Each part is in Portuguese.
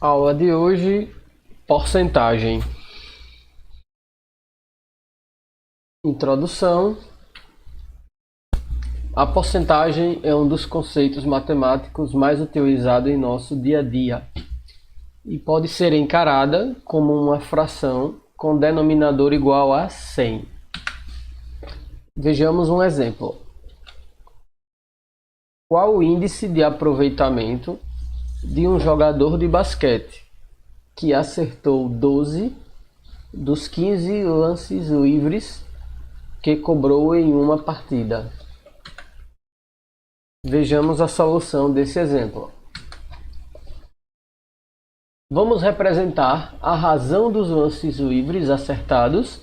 Aula de hoje, porcentagem. Introdução. A porcentagem é um dos conceitos matemáticos mais utilizados em nosso dia a dia e pode ser encarada como uma fração com denominador igual a 100. Vejamos um exemplo. Qual o índice de aproveitamento de um jogador de basquete que acertou 12 dos 15 lances livres que cobrou em uma partida? Vejamos a solução desse exemplo. Vamos representar a razão dos lances livres acertados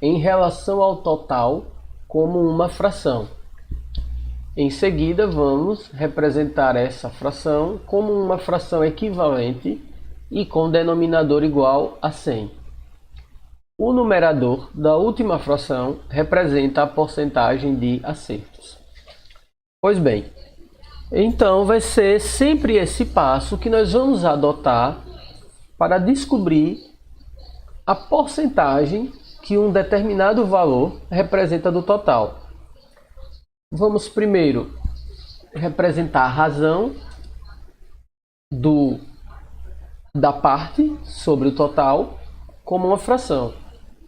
em relação ao total como uma fração. Em seguida, vamos representar essa fração como uma fração equivalente e com denominador igual a 100. O numerador da última fração representa a porcentagem de acertos. Pois bem, então vai ser sempre esse passo que nós vamos adotar para descobrir a porcentagem que um determinado valor representa do total. Vamos primeiro representar a razão da parte sobre o total como uma fração.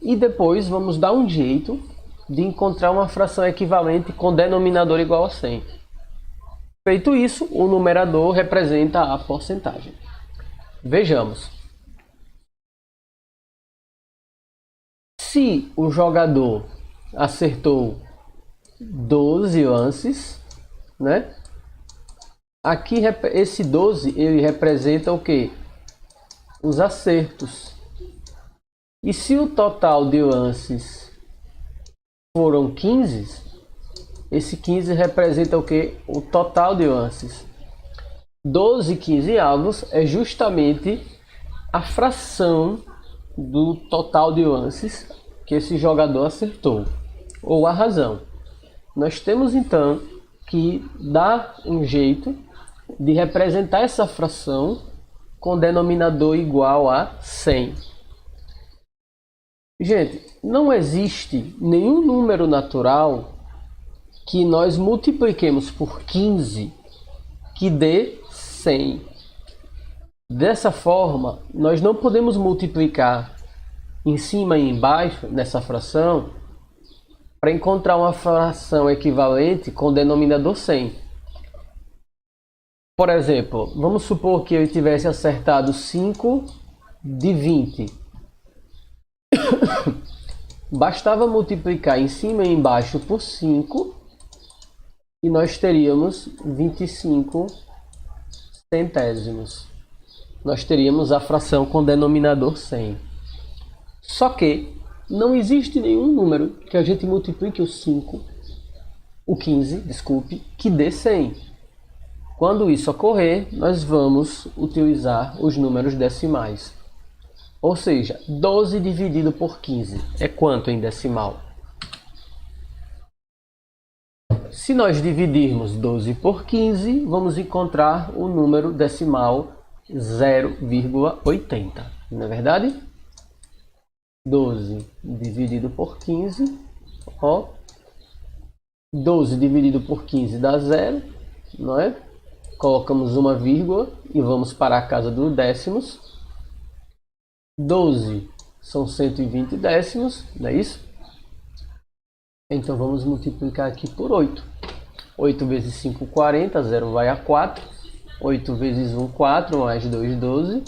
E depois vamos dar um jeito de encontrar uma fração equivalente com denominador igual a 100. Feito isso, o numerador representa a porcentagem. Vejamos. Se o jogador acertou 12 lances, né? Aqui esse 12 ele representa o que? Os acertos. E se o total de lances foram 15, esse 15 representa o que? O total de lances. 12 quinzeavos é justamente a fração do total de lances que esse jogador acertou, ou a razão. Nós temos então que dar um jeito de representar essa fração com denominador igual a 100. Gente, não existe nenhum número natural que nós multipliquemos por 15 que dê 100. Dessa forma, nós não podemos multiplicar em cima e embaixo nessa fração para encontrar uma fração equivalente com denominador 100. Por exemplo, vamos supor que eu tivesse acertado 5 de 20. Bastava multiplicar em cima e embaixo por 5 e nós teríamos 25 centésimos. Nós teríamos a fração com denominador 100. Só que não existe nenhum número que a gente multiplique o 15, que dê 100. Quando isso ocorrer, nós vamos utilizar os números decimais. Ou seja, 12 dividido por 15 é quanto em decimal? Se nós dividirmos 12 por 15, vamos encontrar o número decimal 0,80. Não é verdade? 12 dividido por 15, ó, 12 dividido por 15 dá 0, não é? Colocamos uma vírgula e vamos para a casa dos décimos. 12 são 120 décimos, não é isso? Então vamos multiplicar aqui por 8. 8 vezes 5, 40, 0 vai a 4. 8 vezes 1, 4, mais 2, 12.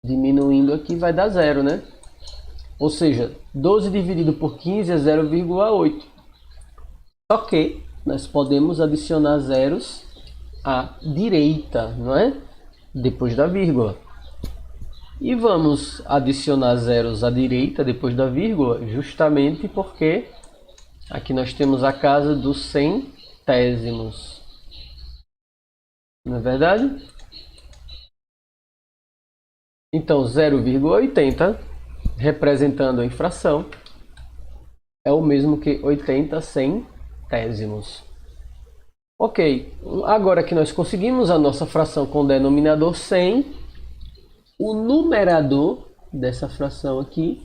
Diminuindo aqui vai dar 0, né? Ou seja, 12 dividido por 15 é 0,8. Só que nós podemos adicionar zeros à direita, não é? Depois da vírgula. E vamos adicionar zeros à direita depois da vírgula, justamente porque aqui nós temos a casa dos centésimos. Não é verdade? Então, 0,80, representando a infração, é o mesmo que 80 centésimos. Ok, agora que nós conseguimos a nossa fração com denominador 100, o numerador dessa fração aqui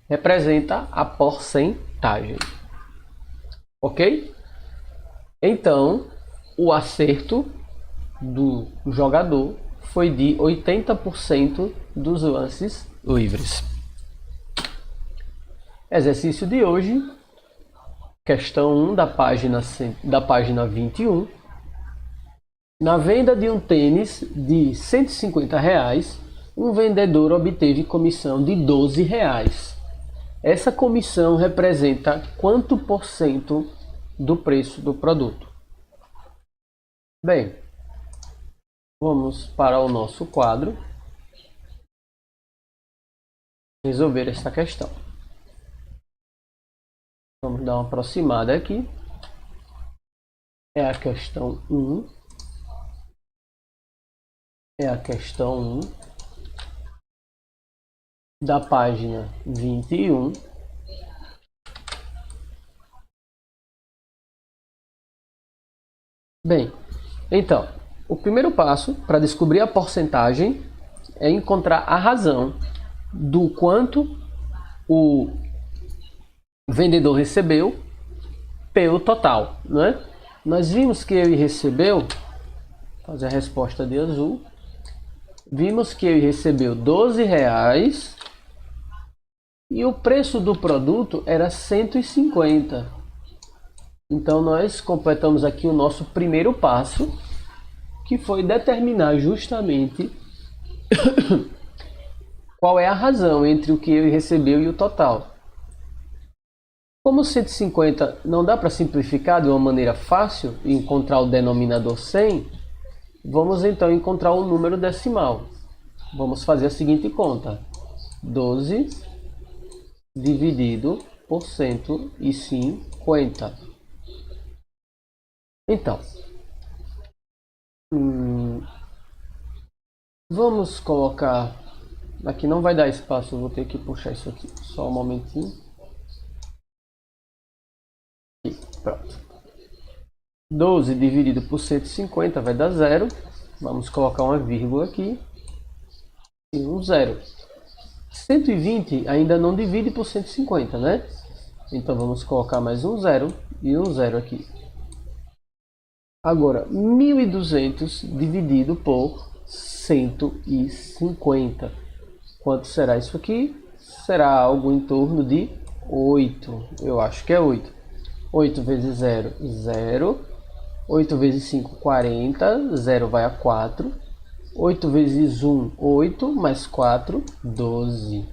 representa a porcentagem. Ok? Então, o acerto do jogador foi de 80% dos lances livres. Exercício de hoje, questão 1 da página 21. Na venda de um tênis de R$ 150, um vendedor obteve comissão de R$ 12. Essa comissão representa quanto por cento do preço do produto? Bem, vamos para o nosso quadro resolver esta questão. Vamos dar uma aproximada aqui. É a questão 1. É a questão 1 da página 21. Bem, então, o primeiro passo para descobrir a porcentagem é encontrar a razão do quanto o vendedor recebeu pelo total, né? Nós vimos que ele recebeu, vou fazer a resposta de azul, vimos que ele recebeu R$ 12 e o preço do produto era 150. Então nós completamos aqui o nosso primeiro passo, que foi determinar justamente qual é a razão entre o que ele recebeu e o total. Como 150 não dá para simplificar de uma maneira fácil e encontrar o denominador 100, vamos então encontrar o número decimal. Vamos fazer a seguinte conta: 12 dividido por 150. Então, vamos colocar... Aqui não vai dar espaço, eu vou ter que puxar isso aqui. Só um momentinho. Aqui, pronto. 12 dividido por 150 vai dar 0. Vamos colocar uma vírgula aqui. E um 0. 120 ainda não divide por 150, né? Então vamos colocar mais um 0 e um 0 aqui. Agora, 1.200 dividido por 150. Quanto será isso aqui? Será algo em torno de 8. Eu acho que é 8. 8 vezes 0, 0. 8 vezes 5, 40. 0 vai a 4. 8 vezes 1, 8. Mais 4, 12.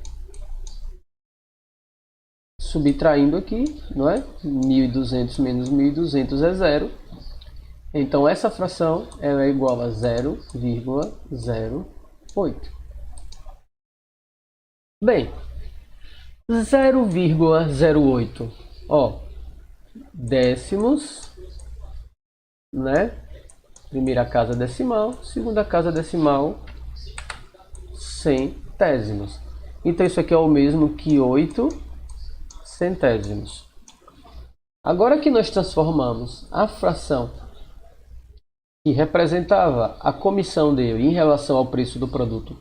Subtraindo aqui, não é? 1.200 menos 1.200 é 0. Então essa fração ela é igual a 0,08. Bem, 0,08, ó, décimos, né? Primeira casa decimal, segunda casa decimal, centésimos. Então isso aqui é o mesmo que 8 centésimos. Agora que nós transformamos a fração que representava a comissão dele em relação ao preço do produto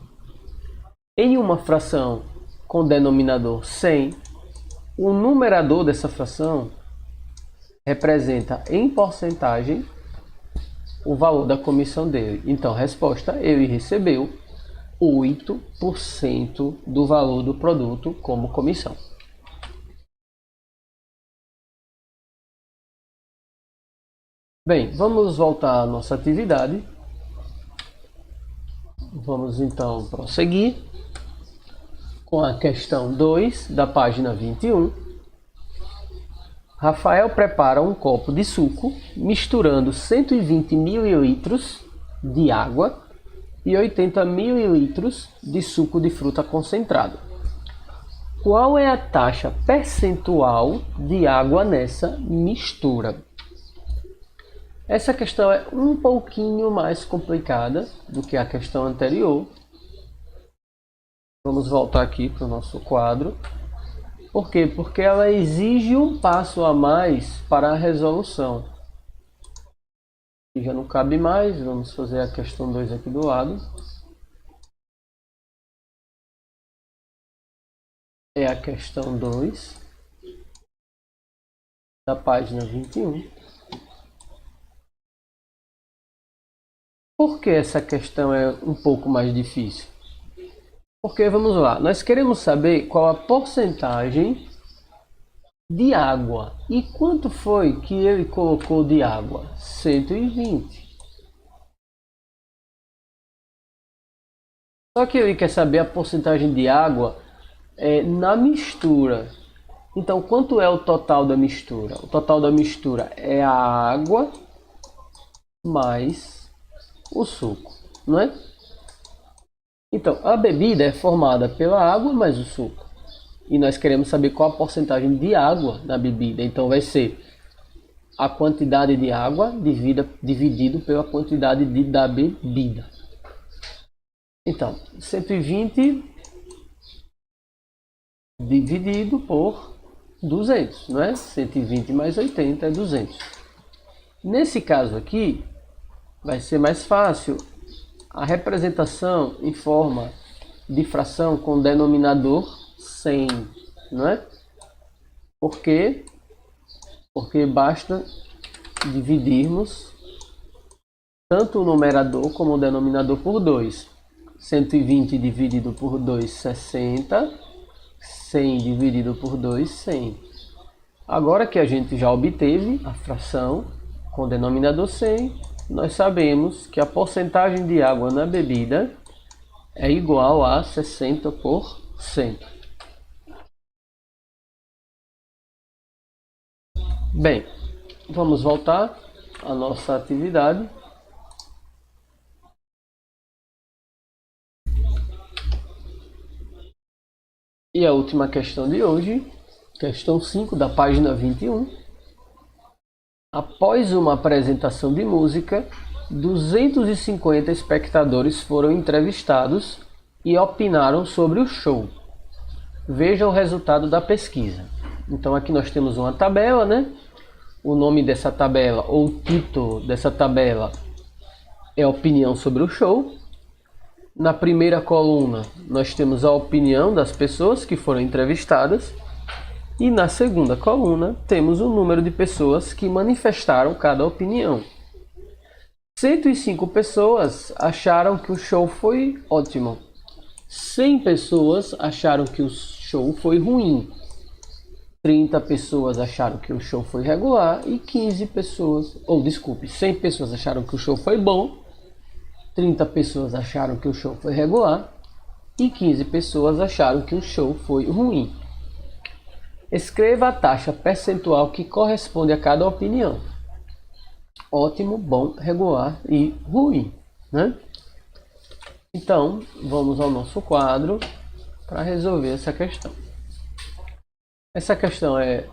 em uma fração com denominador 100, o numerador dessa fração representa em porcentagem o valor da comissão dele. Então, resposta, ele recebeu 8% do valor do produto como comissão. Bem, vamos voltar à nossa atividade. Vamos então prosseguir com a questão 2 da página 21. Rafael prepara um copo de suco misturando 120 ml de água e 80 ml de suco de fruta concentrado. Qual é a taxa percentual de água nessa mistura? Essa questão é um pouquinho mais complicada do que a questão anterior. Vamos voltar aqui para o nosso quadro. Por quê? Porque ela exige um passo a mais para a resolução. E já não cabe mais, vamos fazer a questão 2 aqui do lado. É a questão 2 da página 21. Por que essa questão é um pouco mais difícil? Porque, vamos lá, nós queremos saber qual a porcentagem de água. E quanto foi que ele colocou de água? 120. Só que ele quer saber a porcentagem de água na mistura. Então, quanto é o total da mistura? O total da mistura é a água mais o suco, não é? Então, a bebida é formada pela água mais o suco. E nós queremos saber qual a porcentagem de água na bebida. Então, vai ser a quantidade de água dividido pela quantidade da bebida. Então, 120 dividido por 200, não é? 120 mais 80 é 200. Nesse caso aqui, vai ser mais fácil a representação em forma de fração com denominador 100, não é? Por quê? Porque basta dividirmos tanto o numerador como o denominador por 2. 120 dividido por 2, 60. 100 dividido por 2, 100. Agora que a gente já obteve a fração com o denominador 100, nós sabemos que a porcentagem de água na bebida é igual a 60%. Bem, vamos voltar à nossa atividade. E a última questão de hoje, questão 5 da página 21. Após uma apresentação de música, 250 espectadores foram entrevistados e opinaram sobre o show. Veja o resultado da pesquisa. Então aqui nós temos uma tabela, né? O nome dessa tabela, ou o título dessa tabela, é opinião sobre o show. Na primeira coluna, nós temos a opinião das pessoas que foram entrevistadas. E na segunda coluna, temos o número de pessoas que manifestaram cada opinião. 105 pessoas acharam que o show foi ótimo. 100 pessoas acharam que o show foi ruim. 30 pessoas acharam que o show foi regular e 100 pessoas acharam que o show foi bom. 30 pessoas acharam que o show foi regular e 15 pessoas acharam que o show foi ruim. Escreva a taxa percentual que corresponde a cada opinião. Ótimo, bom, regular e ruim, né? Então, vamos ao nosso quadro para resolver essa questão. Essa questão é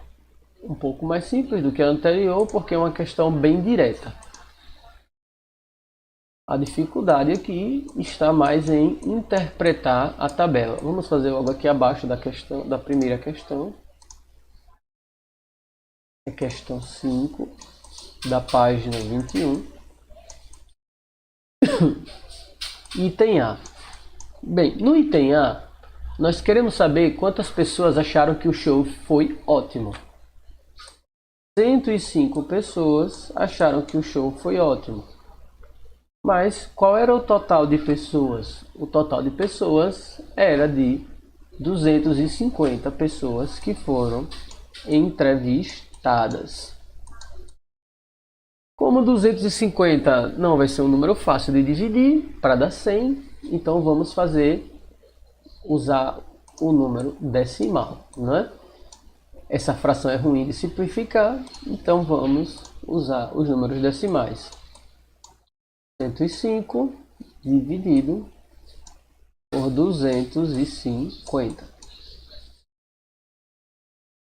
um pouco mais simples do que a anterior, porque é uma questão bem direta. A dificuldade aqui está mais em interpretar a tabela. Vamos fazer logo aqui abaixo da primeira questão. É questão 5 da página 21. Item A. Bem, no item A, nós queremos saber quantas pessoas acharam que o show foi ótimo. 105 pessoas acharam que o show foi ótimo. Mas qual era o total de pessoas? O total de pessoas era de 250 pessoas que foram entrevistadas. Como 250 não vai ser um número fácil de dividir para dar 100, então vamos usar o número decimal, não é? Essa fração é ruim de simplificar, então vamos usar os números decimais. 105 dividido por 250.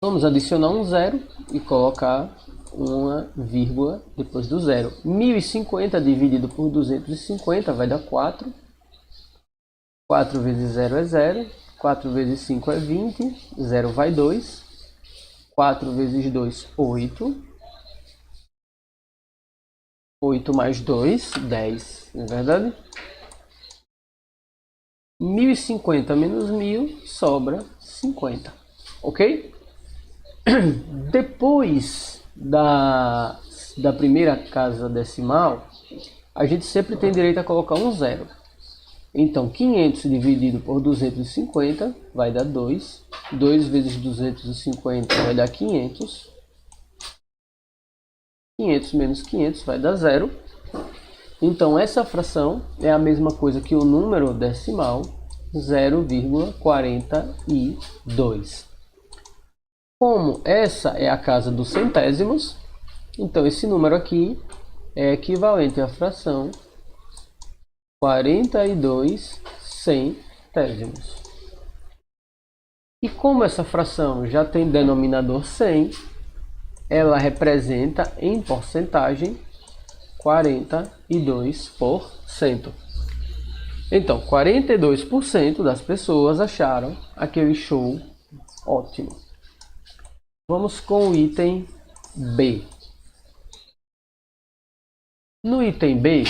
Vamos adicionar um zero e colocar uma vírgula depois do zero. 1050 dividido por 250 vai dar 4. 4 vezes 0 é 0. 4 vezes 5 é 20. 0 vai 2. 4 vezes 2, 8. 8 mais 2, 10, não é verdade? 1050 menos 1000 sobra 50, ok? Depois da primeira casa decimal, a gente sempre tem direito a colocar um zero. Então, 500 dividido por 250 vai dar 2. 2 vezes 250 vai dar 500. 500 menos 500 vai dar 0. Então, essa fração é a mesma coisa que o número decimal 0,42. Como essa é a casa dos centésimos, então esse número aqui é equivalente à fração 42 centésimos. E como essa fração já tem denominador 100, ela representa em porcentagem 42%. Então, 42% das pessoas acharam aquele show ótimo. Vamos com o item B. No item B,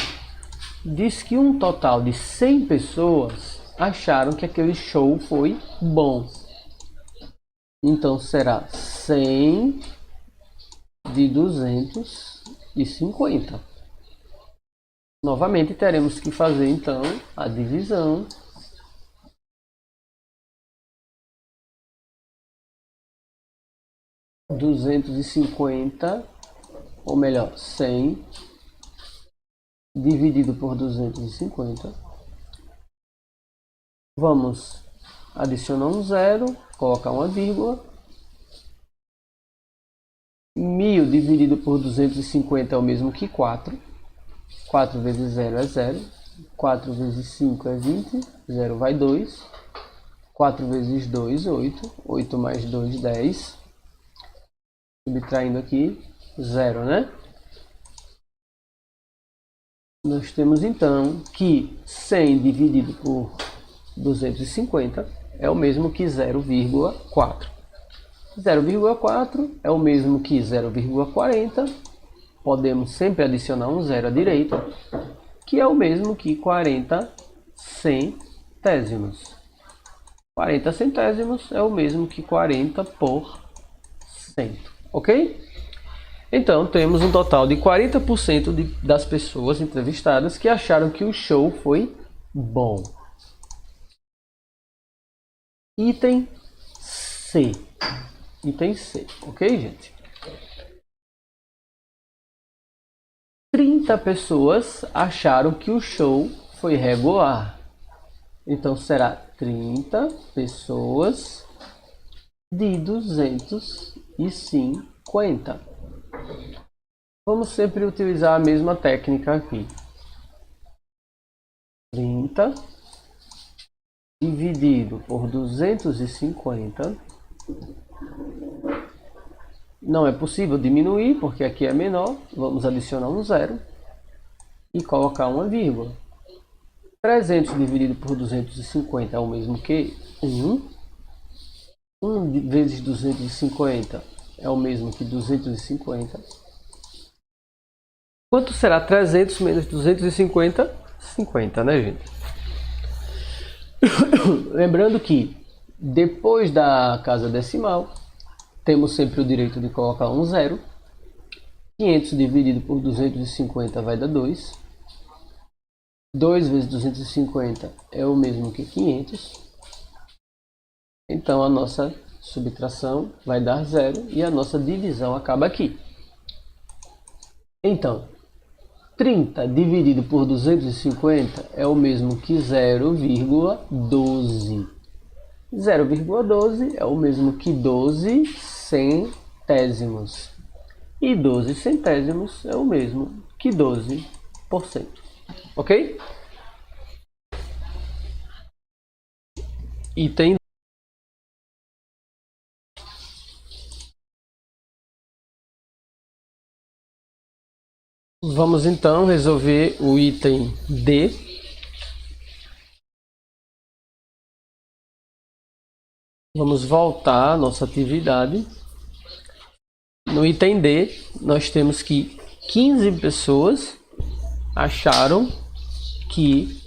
diz que um total de 100 pessoas acharam que aquele show foi bom. Então, será 100 de 250. Novamente, teremos que fazer, então, a divisão. Ou melhor, 100 dividido por 250. Vamos adicionar um zero, colocar uma vírgula. 1000 dividido por 250 é o mesmo que 4. 4 vezes 0 é 0. 4 vezes 5 é 20. 0 vai 2. 4 vezes 2, 8. 8 mais 2, 10. Subtraindo aqui, 0, né? Nós temos então que 100 dividido por 250 é o mesmo que 0,4. 0,4 é o mesmo que 0,40. Podemos sempre adicionar um zero à direita, que é o mesmo que 40 centésimos. 40 centésimos é o mesmo que 40%. Ok? Então, temos um total de 40% das pessoas entrevistadas que acharam que o show foi bom. Item C. Item C, ok, gente? 30 pessoas acharam que o show foi regular. Então, será 30 pessoas de 250. Vamos sempre utilizar a mesma técnica aqui. 30 dividido por 250. Não é possível diminuir, porque aqui é menor. Vamos adicionar um zero e colocar uma vírgula. 300 dividido por 250 é o mesmo que 1. 1 vezes 250 é o mesmo que 250. Quanto será 300 menos 250? 50, né, gente? Lembrando que depois da casa decimal, temos sempre o direito de colocar um zero. 500 dividido por 250 vai dar 2. 2 vezes 250 é o mesmo que 500. Então, a nossa subtração vai dar 0 e a nossa divisão acaba aqui. Então, 30 dividido por 250 é o mesmo que 0,12. 0,12 é o mesmo que 12 centésimos. E 12 centésimos é o mesmo que 12%. Ok? Item. Vamos então resolver o item D. Vamos voltar à nossa atividade. No item D, nós temos que 15 pessoas acharam que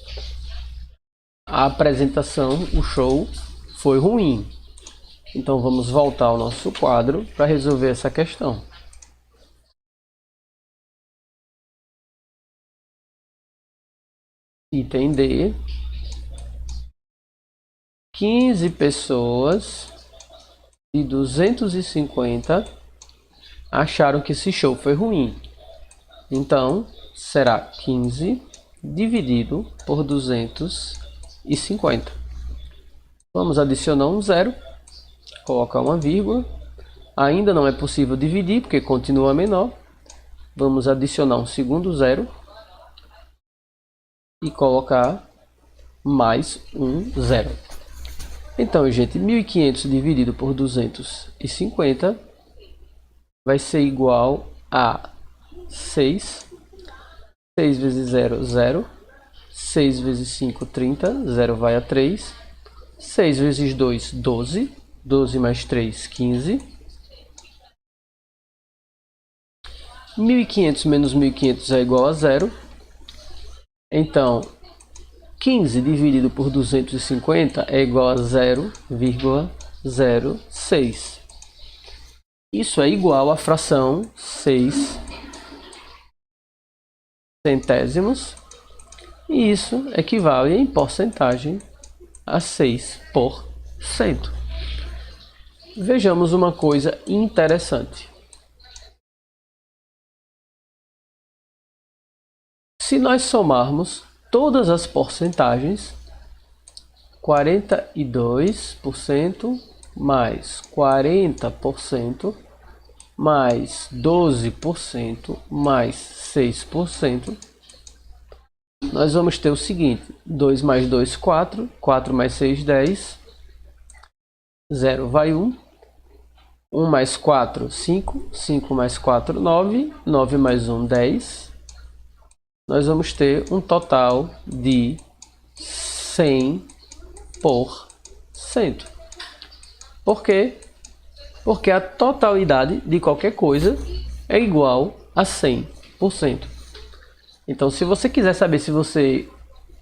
a apresentação, o show, foi ruim. Então vamos voltar ao nosso quadro para resolver essa questão. Item D. 15 pessoas de 250 acharam que esse show foi ruim. Então, será 15 dividido por 250. Vamos adicionar um zero, colocar uma vírgula. Ainda não é possível dividir, porque continua menor. Vamos adicionar um segundo zero e colocar mais um zero. Então, gente, 1.500 dividido por 250 vai ser igual a 6. 6 vezes 0, 0. 6 vezes 5, 30. 0 vai a 3. 6 vezes 2, 12. 12 mais 3, 15. 1.500 menos 1.500 é igual a 0. Então, 15 dividido por 250 é igual a 0,06. Isso é igual à fração 6 centésimos. E isso equivale em porcentagem a 6%. Vejamos uma coisa interessante. Se nós somarmos todas as porcentagens, 42% mais 40% mais 12% mais 6%, nós vamos ter o seguinte: 2 mais 2, 4, 4 mais 6, 10, 0 vai 1, 1 mais 4, 5, 5 mais 4, 9, 9 mais 1, 10. Nós vamos ter um total de 100%. Por quê? Porque a totalidade de qualquer coisa é igual a 100%. Então, se você quiser saber se você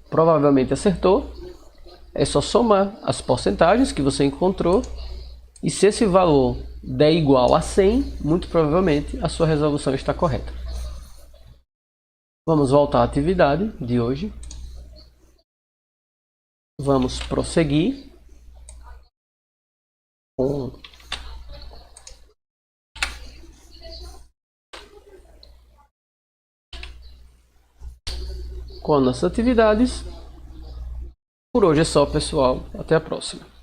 provavelmente acertou, é só somar as porcentagens que você encontrou. E se esse valor der igual a 100, muito provavelmente a sua resolução está correta. Vamos voltar à atividade de hoje. Vamos prosseguir com nossas atividades. Por hoje é só, pessoal. Até a próxima.